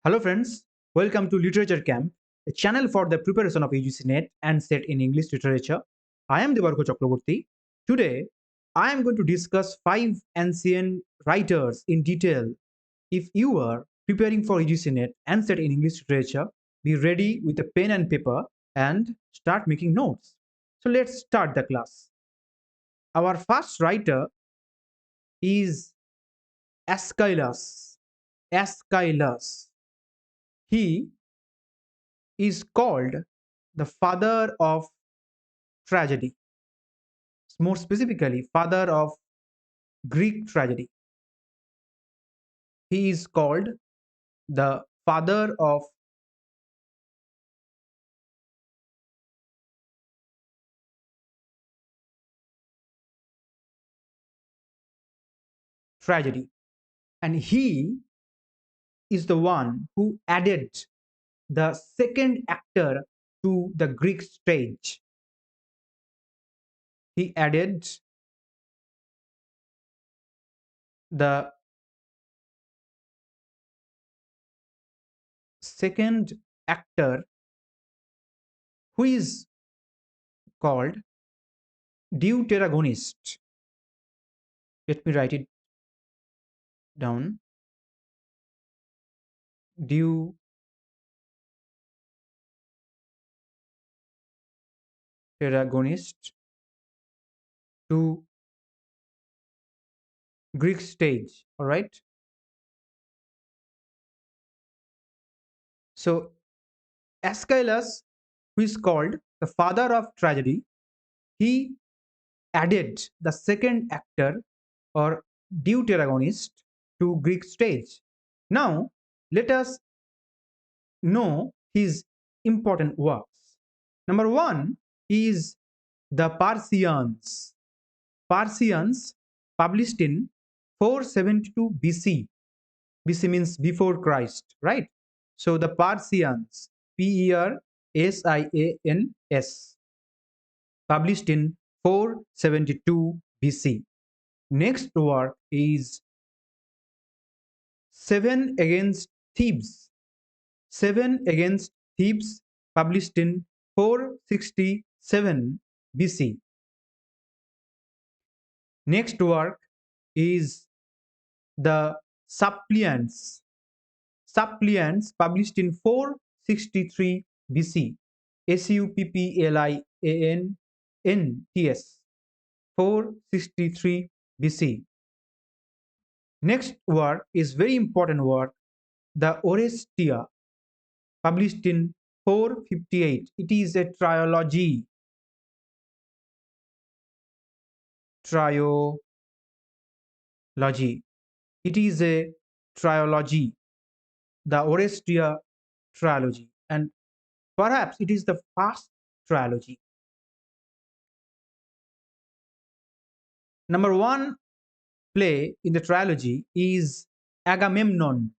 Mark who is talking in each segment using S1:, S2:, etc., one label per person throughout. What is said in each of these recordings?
S1: Hello friends, welcome to Literature Camp, a channel for the preparation of UGC NET and set in English literature. I am Debarghya Chakraborty. Today, I am going to discuss 5 ancient writers in detail. If you are preparing for UGC NET and set in English literature, be ready with a pen and paper and start making notes. So let's start the class. Our first writer is Aeschylus. Aeschylus. He is called the father of tragedy, more specifically, father of Greek tragedy. He is called the father of tragedy, and he is the one who added the second actor to the Greek stage. He added the second actor who is called deuteragonist. Let me write it down. Deuteragonist to Greek stage. All right. So Aeschylus, who is called the father of tragedy, he added the second actor or deuteragonist to Greek stage. Now, let us know his important works. Number one is the Parsians. Parsians, published in 472 BC. BC means before Christ, right? So the Parsians, Persians, published in 472 BC. Next work is Seven Against Thebes. Seven Against Thebes, published in 467 BC. Next work is the Suppliants. Suppliants, published in 463 BC. Suppliants, 463 BC. Next work is very important work, the Orestia, published in 458. It is a trilogy. Trilogy. It is a trilogy, the Orestia trilogy, and perhaps it is the first trilogy. Number one play in the trilogy is Agamemnon.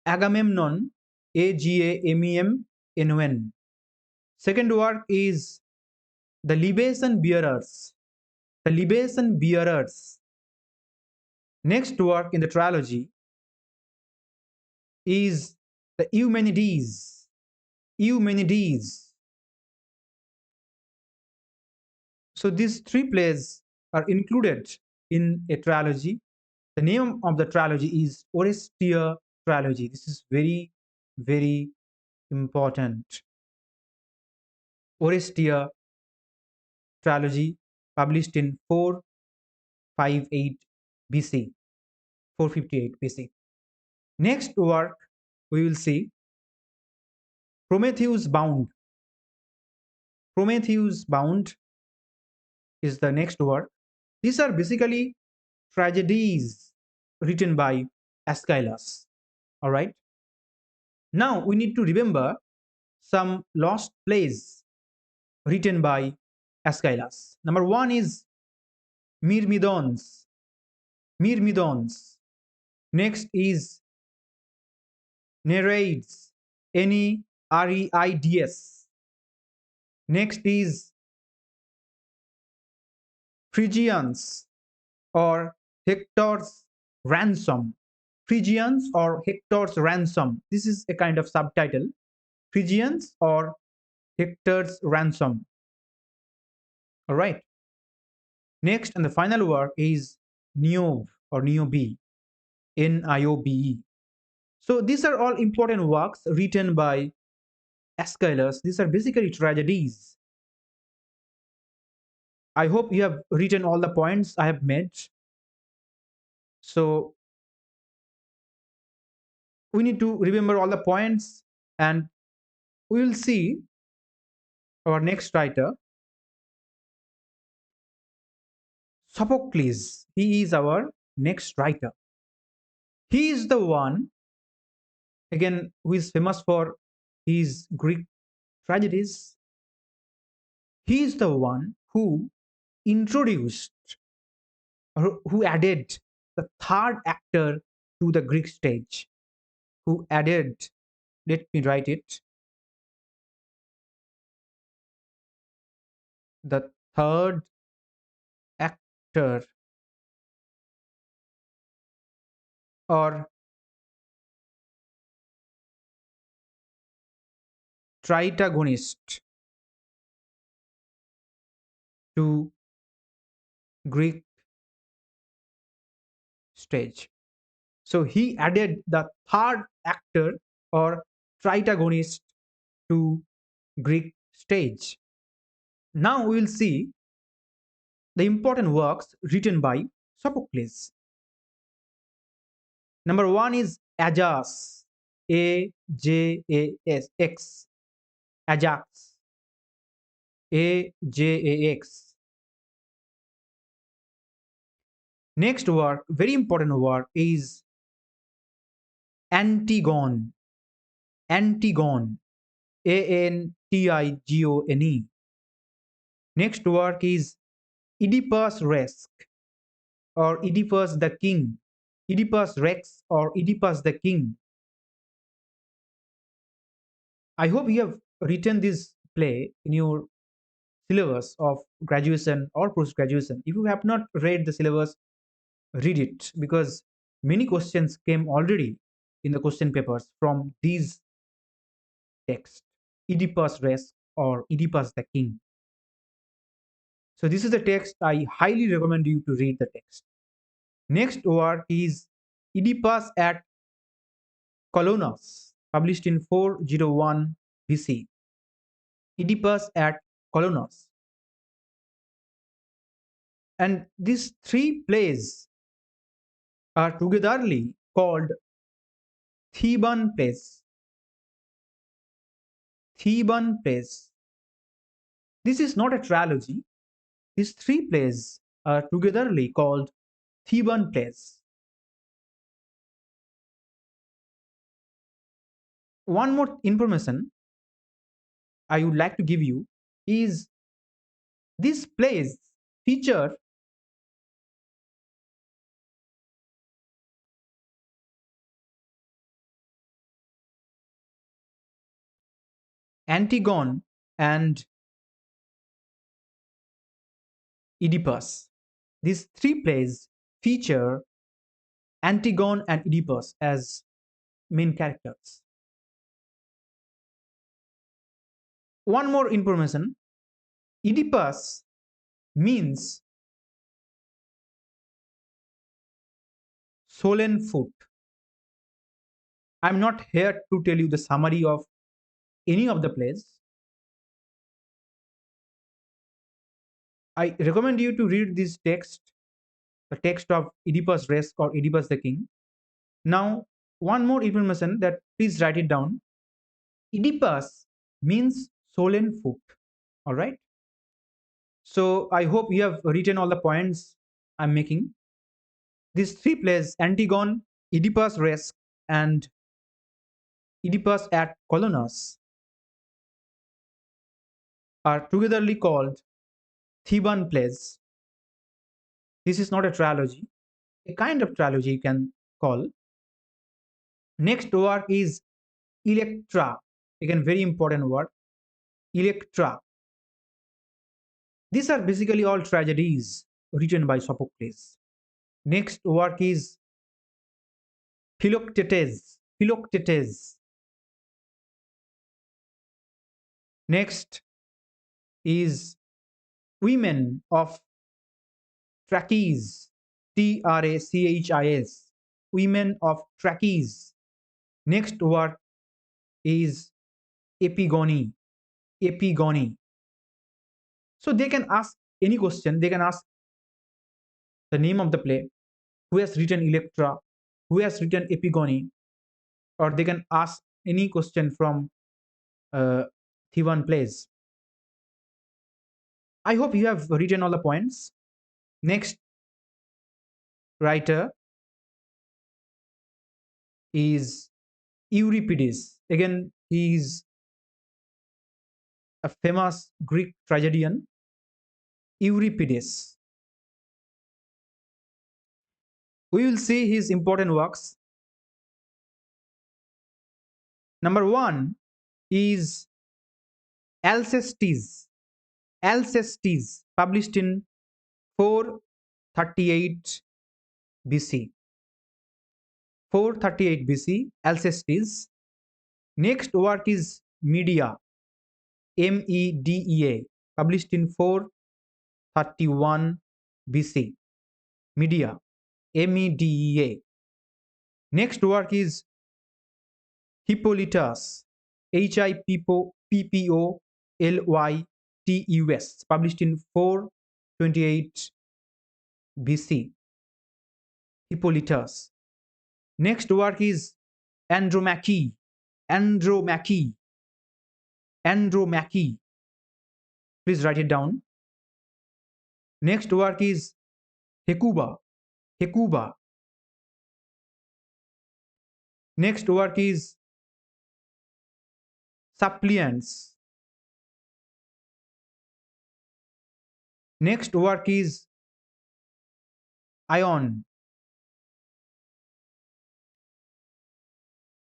S1: Agamemnon, Agamemnon. Second work is the Libation Bearers. The Libation Bearers. Next work in the trilogy is the Eumenides. Eumenides. So these three plays are included in a trilogy. The name of the trilogy is Orestia trilogy. This is very, very important. Orestia trilogy, published in 458 BC. 458 BC. Next work we will see Prometheus Bound. Prometheus Bound is the next work. These are basically tragedies written by Aeschylus. All right. Now we need to remember some lost plays written by Aeschylus. Number one is Myrmidons. Myrmidons. Next is Nereids. Nereids. Next is Phrygians or Hector's ransom. Phrygians or Hector's ransom. This is a kind of subtitle. Phrygians or Hector's ransom. All right. Next and the final work is Niobe or Niobe, Niobe. So these are all important works written by Aeschylus. These are basically tragedies. I hope you have written all the points I have made. So we need to remember all the points, and we will see our next writer, Sophocles. He is our next writer. He is the one, again, who is famous for his Greek tragedies. He is the one who introduced or who added the third actor to the Greek stage. Who added, let me write it, the third actor or tritagonist to Greek stage. So he added the third actor or tritagonist to Greek stage. Now we will see the important works written by Sophocles. Number one is Ajax, Ajax, Ajax, Ajax. Next work, very important work, is Antigone, Antigone, Antigone. Next work is Oedipus Rex or Oedipus the King, Oedipus Rex or Oedipus the King. I hope you have written this play in your syllabus of graduation or post graduation. If you have not read the syllabus, read it, because many questions came already in the question papers from these texts, Oedipus Rex or Oedipus the King. So this is the text. I highly recommend you to read the text. Next work is Oedipus at Colonus, published in 401 BC. Oedipus at Colonus. And these three plays are togetherly called Theban plays. Theban plays. This is not a trilogy. These three plays are togetherly called Theban plays. One more information I would like to give you is these plays feature Antigone and Oedipus. These three plays feature Antigone and Oedipus as main characters. One more information, Oedipus means swollen foot. I'm not here to tell you the summary of any of the plays. I recommend you to read this text, the text of Oedipus Rex or Oedipus the King. Now, one more information that please write it down. Oedipus means swollen foot. All right. So I hope you have written all the points I'm making. These three plays, Antigone, Oedipus Rex, and Oedipus at Colonus, are togetherly called Theban plays. This is not a trilogy, a kind of trilogy you can call. Next work is Electra. Again, very important word, Electra. These are basically all tragedies written by Sophocles. Next work is Philoctetes. Philoctetes. Next is women of Trachis. Trachis. Women of Trachis. Next word is epigony. Epigony. So they can ask any question. They can ask the name of the play, who has written Electra, who has written Epigony, or they can ask any question from Theban plays. I hope you have written all the points. Next writer is Euripides. Again, he is a famous Greek tragedian. Euripides. We will see his important works. Number one is Alcestis. Alcestis, published in 438 BC. 438 BC, Alcestis. Next work is Medea, Medea, published in 431 BC. Medea, Medea. Next work is Hippolytus, Hippolytus, published in 428 BC. Hippolytus. Next work is Andromache. Andromache. Andromache. Please write it down. Next work is Hecuba. Hecuba. Next work is Suppliants. Next work is Ion.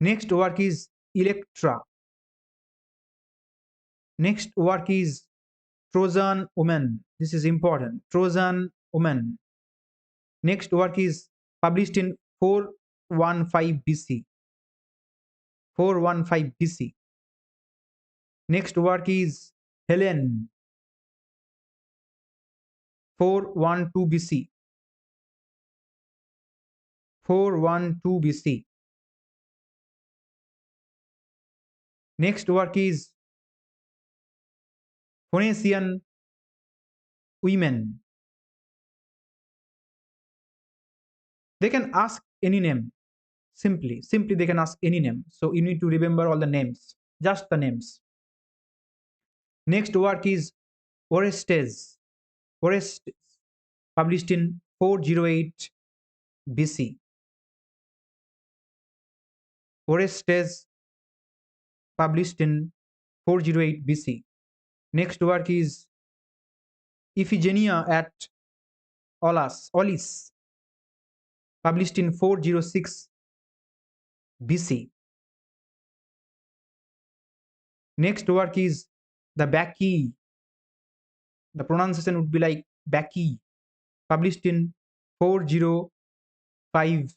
S1: Next work is Electra. Next work is Trojan Woman. This is important. Trojan Woman. Next work is published in 415 BC. 415 BC. Next work is Helen. 412 BC. 412 BC. Next work is Phoenician Women. They can ask any name. Simply they can ask any name. So you need to remember all the names, just the names. Next work is Orestes. Orestes, published in 408 BC. Orestes, published in 408 BC. Next work is Iphigenia at Aulis, published in 406 BC. Next work is the Bacchae. The pronunciation would be like Bacchae, published in 405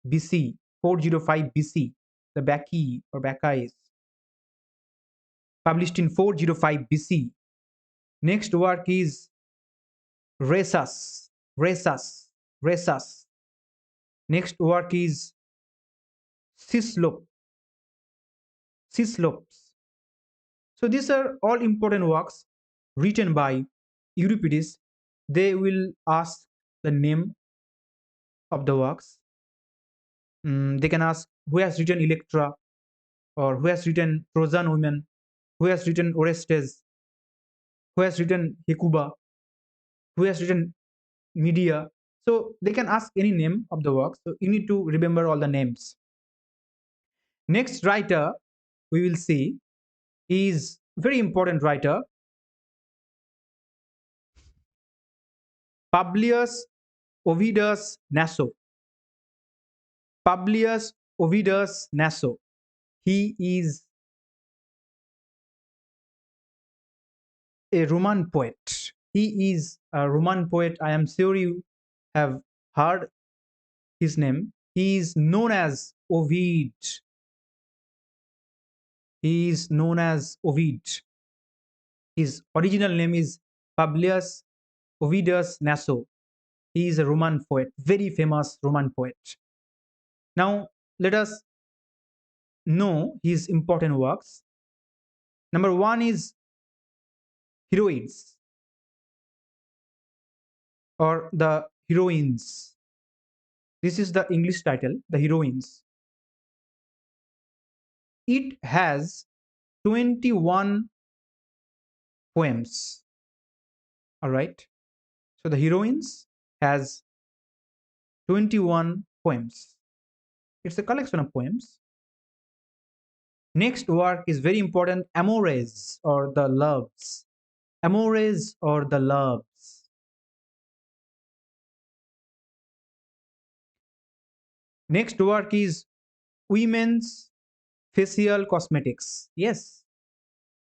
S1: BC. 405 BC. The Bacchae or Bacchae, published in 405 BC. Next work is Rhesus. Rhesus. Rhesus. Next work is Cyclops. Cyclops. So these are all important works written by Euripides. They will ask the name of the works. They can ask who has written Electra, or who has written Trojan Women, who has written Orestes, who has written Hecuba, who has written Medea. So they can ask any name of the work. So you need to remember all the names. Next writer we will see is very important writer, Publius Ovidus Naso. Publius Ovidus Naso. He is a Roman poet. He is a Roman poet. I am sure you have heard his name. He is known as Ovid. He is known as Ovid. His original name is Publius Ovidus Naso. He is a Roman poet, very famous Roman poet. Now, let us know his important works. Number one is Heroides or the Heroines. This is the English title, the Heroines. It has 21 poems. All right. So the Heroines has 21 poems. It's a collection of poems. Next work is very important, Amores or the Loves. Amores or the Loves. Next work is Women's Facial Cosmetics. Yes,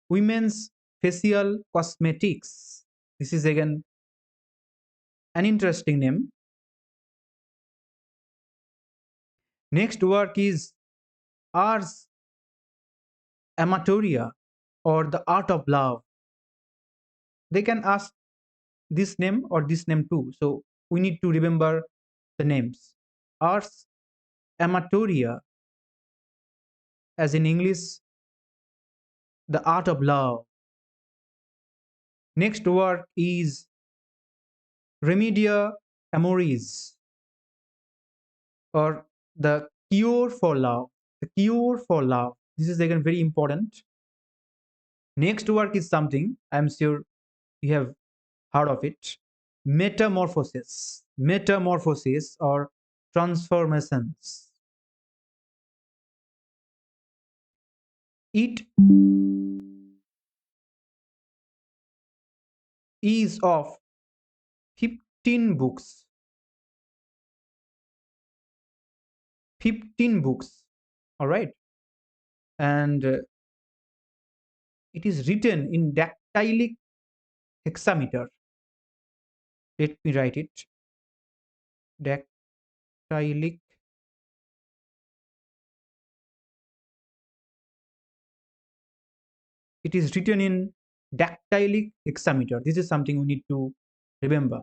S1: Women's Facial Cosmetics. This is again an interesting name. Next work is Ars Amatoria or the Art of Love. They can ask this name or this name too. So we need to remember the names. Ars Amatoria, as in English, the Art of Love. Next work is Remedia Amoris or the Cure for Love. The Cure for Love. This is again very important. Next work is something I'm sure you have heard of it. Metamorphosis. Metamorphosis or transformations. It is of 15 books. 15 books. All right. And it is written in dactylic hexameter. Let me write it. Dactylic. It is written in dactylic hexameter. This is something we need to remember.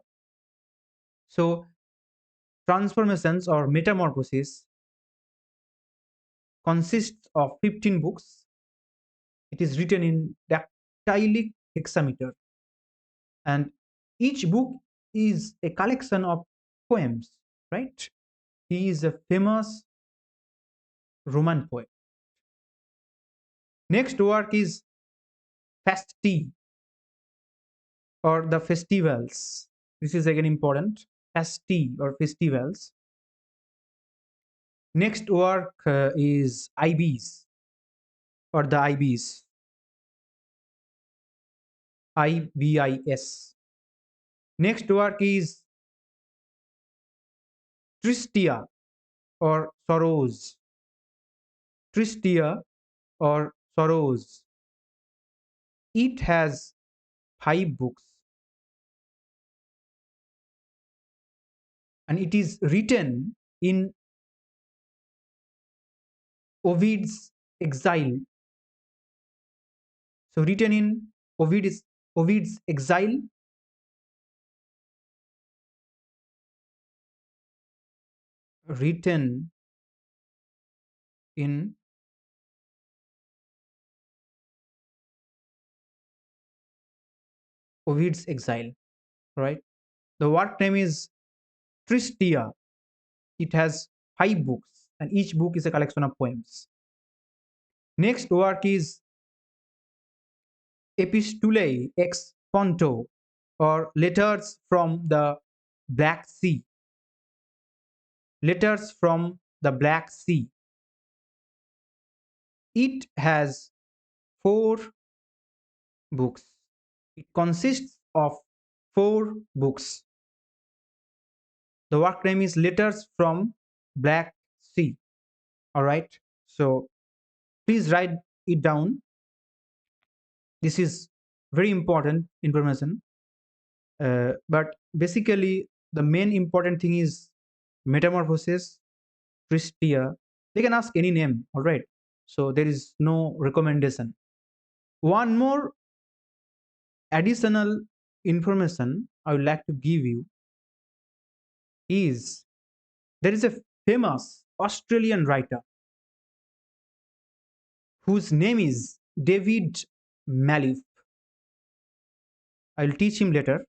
S1: So, transformations or metamorphosis consists of 15 books. It is written in dactylic hexameter. And each book is a collection of poems, right? He is a famous Roman poet. Next work is Fasti or the festivals. This is again important. Fasti or festivals. Next work is IBs or the IBs. IBIS. Next work is Tristia or Sorrows. Tristia or Sorrows. It has 5 books and it is written in Ovid's exile. So written in Ovid's exile. Written in Ovid's exile, right? The work name is Tristia. It has 5 books and each book is a collection of poems. Next work is Epistulae ex Ponto or Letters from the Black Sea. Letters from the Black Sea. It has 4 books. It consists of 4 books. The work name is Letters from Black Sea. All right. So please write it down. This is very important information. But basically, the main important thing is metamorphosis Tristia. They can ask any name, all right? So there is no recommendation. One more additional information I would like to give you is there is a famous Australian writer whose name is David Malif. I'll teach him later.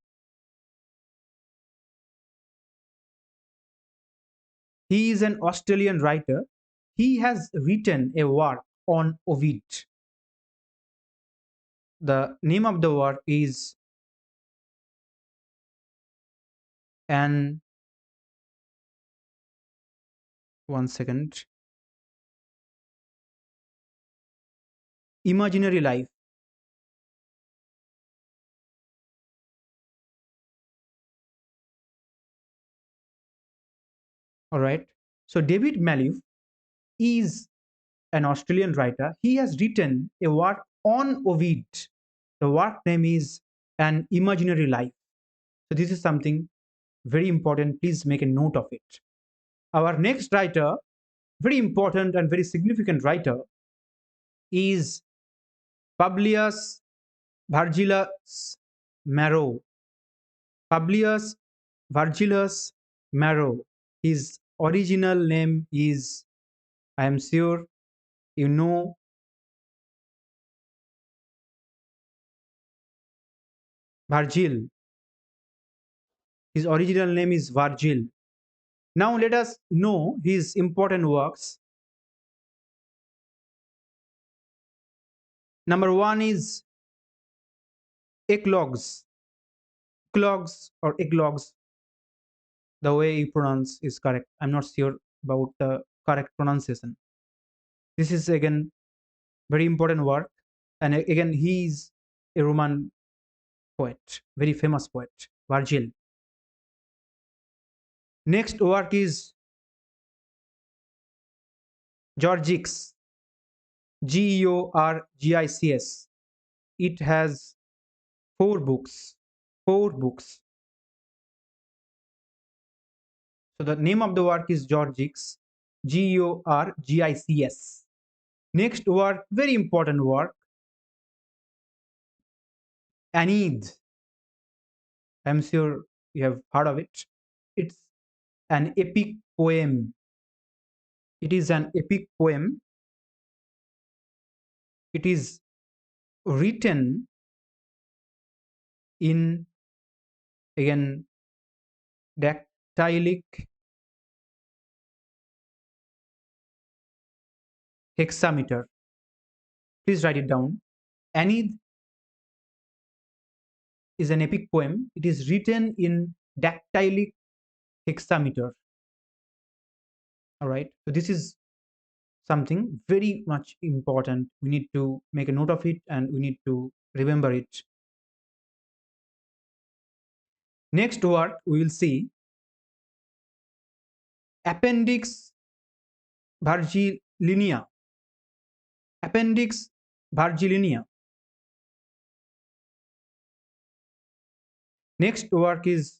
S1: He is an Australian writer. He has written a work on Ovid. The name of the work is an one second imaginary life. All right. So David Malif is an Australian writer. He has written a work on Ovid. The work name is An Imaginary Life. So this is something very important. Please make a note of it. Our next writer, very important and very significant writer, is Publius Virgilius Maro. Publius Virgilius Maro. His original name is, I am sure you know, Virgil. His original name is Virgil. Now let us know his important works. Number one is Eclogues. Eclogues or Eclogues, the way you pronounce is correct. I'm not sure about the correct pronunciation. This is again very important work. And again, he is a Roman poet, very famous poet, Virgil. Next work is Georgics, Georgics. It has four books. Four books. So the name of the work is Georgics, Georgics. Next work, very important work, Aeneid. I'm sure you have heard of it. It's an epic poem. It is an epic poem. It is written in, again, dactylic hexameter. Please write it down. Aeneid is an epic poem. It is written in dactylic hexameter. All right. So this is something very much important. We need to make a note of it and we need to remember it. Next word we will see Appendix Virgiliana. Appendix Virgiliana. Next work is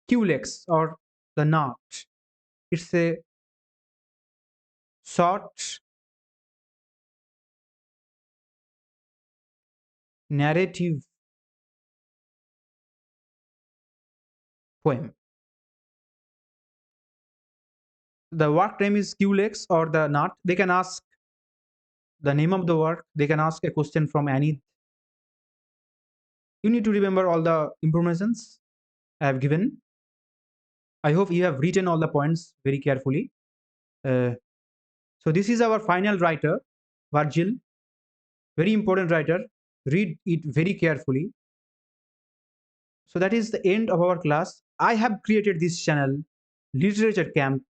S1: Culex or the knot. It's a short narrative poem. The work name is Culex or the knot. They can ask the name of the work. They can ask a question from Aeneid. You need to remember all the informations I have given. I hope you have written all the points very carefully. So this is our final writer, Virgil. Very important writer. Read it very carefully. So that is the end of our class. I have created this channel, Literature Camp,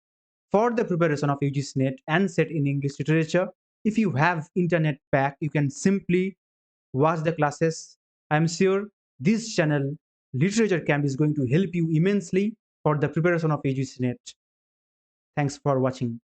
S1: for the preparation of UGC NET and set in English literature. If you have internet pack, you can simply watch the classes. I'm sure this channel, Literature Camp, is going to help you immensely for the preparation of UGC NET. Thanks for watching.